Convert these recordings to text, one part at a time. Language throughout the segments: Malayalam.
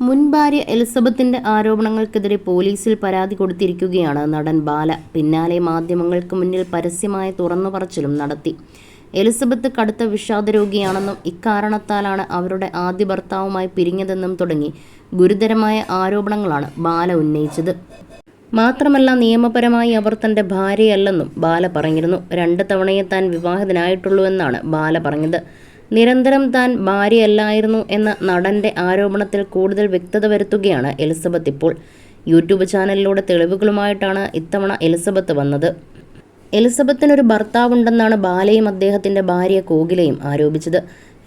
മുൻ ഭാര്യ എലിസബത്തിന്റെ ആരോപണങ്ങൾക്കെതിരെ പോലീസിൽ പരാതി കൊടുത്തിരിക്കുകയാണ് നടൻ ബാല. പിന്നാലെ മാധ്യമങ്ങൾക്ക് മുന്നിൽ പരസ്യമായ തുറന്നുപറച്ചിലും നടത്തി. എലിസബത്ത് കടുത്ത വിഷാദരോഗിയാണെന്നും ഇക്കാരണത്താലാണ് അവരുടെ ആദ്യ ഭർത്താവുമായി പിരിഞ്ഞതെന്നും തുടങ്ങി ഗുരുതരമായ ആരോപണങ്ങളാണ് ബാല ഉന്നയിച്ചത്. മാത്രമല്ല, നിയമപരമായി അവർ തന്റെ ഭാര്യയല്ലെന്നും ബാല പറഞ്ഞിരുന്നു. 2 തവണയെ താൻ വിവാഹിതനായിട്ടുള്ളൂവെന്നാണ് ബാല പറഞ്ഞത്. നിരന്തരം താൻ ഭാര്യയല്ലായിരുന്നു എന്ന നടന്റെ ആരോപണത്തിൽ കൂടുതൽ വ്യക്തത വരുത്തുകയാണ് എലിസബത്ത് ഇപ്പോൾ. യൂട്യൂബ് ചാനലിലൂടെ തെളിവുകളുമായിട്ടാണ് ഇത്തവണ എലിസബത്ത് വന്നത്. എലിസബത്തിനൊരു ഭർത്താവുണ്ടെന്നാണ് ബാലയും അദ്ദേഹത്തിന്റെ ഭാര്യ കോകിലയും ആരോപിച്ചത്.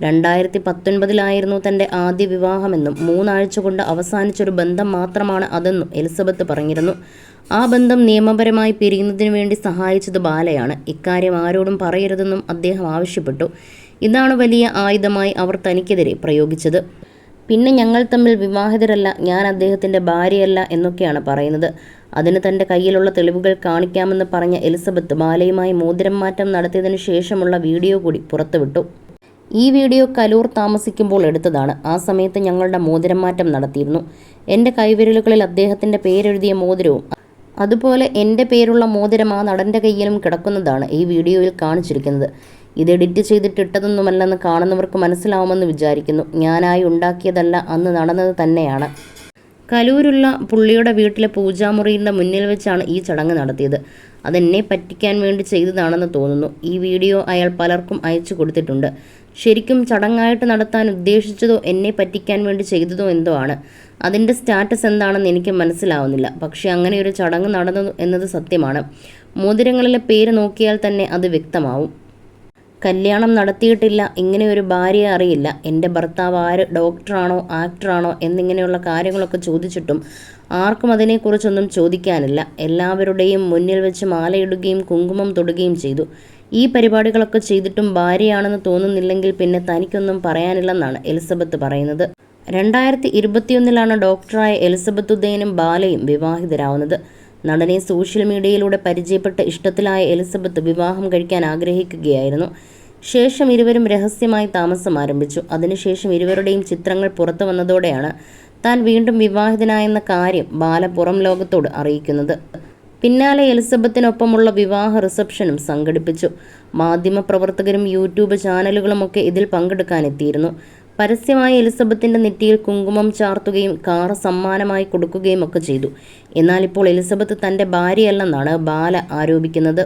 2019 തന്റെ ആദ്യ വിവാഹമെന്നും 3 ആഴ്ച കൊണ്ട് അവസാനിച്ചൊരു ബന്ധം മാത്രമാണ് അതെന്നും എലിസബത്ത് പറഞ്ഞിരുന്നു. ആ ബന്ധം നിയമപരമായി പിരിയുന്നതിനു വേണ്ടി സഹായിച്ചത് ബാലയാണ്. ഇക്കാര്യം ആരോടും പറയരുതെന്നും അദ്ദേഹം ആവശ്യപ്പെട്ടു. ഇതാണ് വലിയ ആയുധമായി അവർ തനിക്കെതിരെ പ്രയോഗിച്ചത്. പിന്നെ ഞങ്ങൾ തമ്മിൽ വിവാഹിതരല്ല, ഞാൻ അദ്ദേഹത്തിന്റെ ഭാര്യയല്ല എന്നൊക്കെയാണ് പറയുന്നത്. അതിന് തന്റെ കയ്യിലുള്ള തെളിവുകൾ കാണിക്കാമെന്ന് പറഞ്ഞ എലിസബത്ത് ബാലയുമായി മോതിരം മാറ്റം നടത്തിയതിനു ശേഷമുള്ള വീഡിയോ കൂടി പുറത്തുവിട്ടു. ഈ വീഡിയോ കലൂർ താമസിക്കുമ്പോൾ എടുത്തതാണ്. ആ സമയത്ത് ഞങ്ങളുടെ മോതിരം മാറ്റം നടത്തിയിരുന്നു. എൻ്റെ കൈവിരലുകളിൽ അദ്ദേഹത്തിന്റെ പേരെഴുതിയ മോതിരവും അതുപോലെ എൻ്റെ പേരുള്ള മോതിരം ആ നടൻ്റെ കയ്യിലും കിടക്കുന്നതാണ് ഈ വീഡിയോയിൽ കാണിച്ചിരിക്കുന്നത്. ഇത് എഡിറ്റ് ചെയ്തിട്ടിട്ടതൊന്നുമല്ലെന്ന് കാണുന്നവർക്ക് മനസ്സിലാവുമെന്ന് വിചാരിക്കുന്നു. ഞാനായി ഉണ്ടാക്കിയതല്ല, അന്ന് നടന്നത് തന്നെയാണ്. കലൂരുള്ള പുള്ളിയുടെ വീട്ടിലെ പൂജാമുറിയുടെ മുന്നിൽ വെച്ചാണ് ഈ ചടങ്ങ് നടത്തിയത്. അതെന്നെ പറ്റിക്കാൻ വേണ്ടി ചെയ്തതാണെന്ന് തോന്നുന്നു. ഈ വീഡിയോ അയാൾ പലർക്കും അയച്ചു കൊടുത്തിട്ടുണ്ട്. ശരിക്കും ചടങ്ങായിട്ട് നടത്താൻ ഉദ്ദേശിച്ചതോ എന്നെ പറ്റിക്കാൻ വേണ്ടി ചെയ്തതോ എന്തോ ആണ്. അതിൻ്റെ സ്റ്റാറ്റസ് എന്താണെന്ന് എനിക്ക് മനസ്സിലാവുന്നില്ല. പക്ഷേ അങ്ങനെ ഒരു ചടങ്ങ് നടന്നു എന്നത് സത്യമാണ്. മോതിരങ്ങളിലെ പേര് നോക്കിയാൽ തന്നെ അത് വ്യക്തമാവും. കല്യാണം നടത്തിയിട്ടില്ല, ഇങ്ങനെ ഒരു ഭാര്യയെ അറിയില്ല, എൻ്റെ ഭർത്താവ് ആര്, ഡോക്ടറാണോ ആക്ടറാണോ എന്നിങ്ങനെയുള്ള കാര്യങ്ങളൊക്കെ ചോദിച്ചിട്ടും ആർക്കും അതിനെക്കുറിച്ചൊന്നും ചോദിക്കാനില്ല. എല്ലാവരുടെയും മുന്നിൽ വെച്ച് മാലയിടുകയും കുങ്കുമം തൊടുകയും ചെയ്തു. ഈ പരിപാടികളൊക്കെ ചെയ്തിട്ടും ഭാര്യയാണെന്ന് തോന്നുന്നില്ലെങ്കിൽ പിന്നെ തനിക്കൊന്നും പറയാനില്ലെന്നാണ് എലിസബത്ത് പറയുന്നത്. 2021 ഡോക്ടറായ എലിസബത്ത് ഉദയനും ബാലയും വിവാഹിതരാവുന്നത്. നടനെ സോഷ്യൽ മീഡിയയിലൂടെ പരിചയപ്പെട്ട ഇഷ്ടത്തിലായ എലിസബത്ത് വിവാഹം കഴിക്കാൻ ആഗ്രഹിക്കുകയായിരുന്നു. ശേഷം ഇരുവരും രഹസ്യമായി താമസം ആരംഭിച്ചു. അതിനുശേഷം ഇരുവരുടെയും ചിത്രങ്ങൾ പുറത്തു വന്നതോടെയാണ് താൻ വീണ്ടും വിവാഹിതനായെന്ന കാര്യം ബാല പുറം ലോകത്തോട് അറിയിക്കുന്നത്. പിന്നാലെ എലിസബത്തിനൊപ്പമുള്ള വിവാഹ റിസപ്ഷനും സംഘടിപ്പിച്ചു. മാധ്യമപ്രവർത്തകരും യൂട്യൂബ് ചാനലുകളുമൊക്കെ ഇതിൽ പങ്കെടുക്കാനെത്തിയിരുന്നു. പരസ്യമായി എലിസബത്തിന്റെ നെറ്റിയിൽ കുങ്കുമം ചാർത്തുകയും കാറ് സമ്മാനമായി കൊടുക്കുകയും ഒക്കെ ചെയ്തു. എന്നാൽ ഇപ്പോൾ എലിസബത്ത് തന്റെ ഭാര്യയല്ലെന്നാണ് ബാല ആരോപിക്കുന്നത്.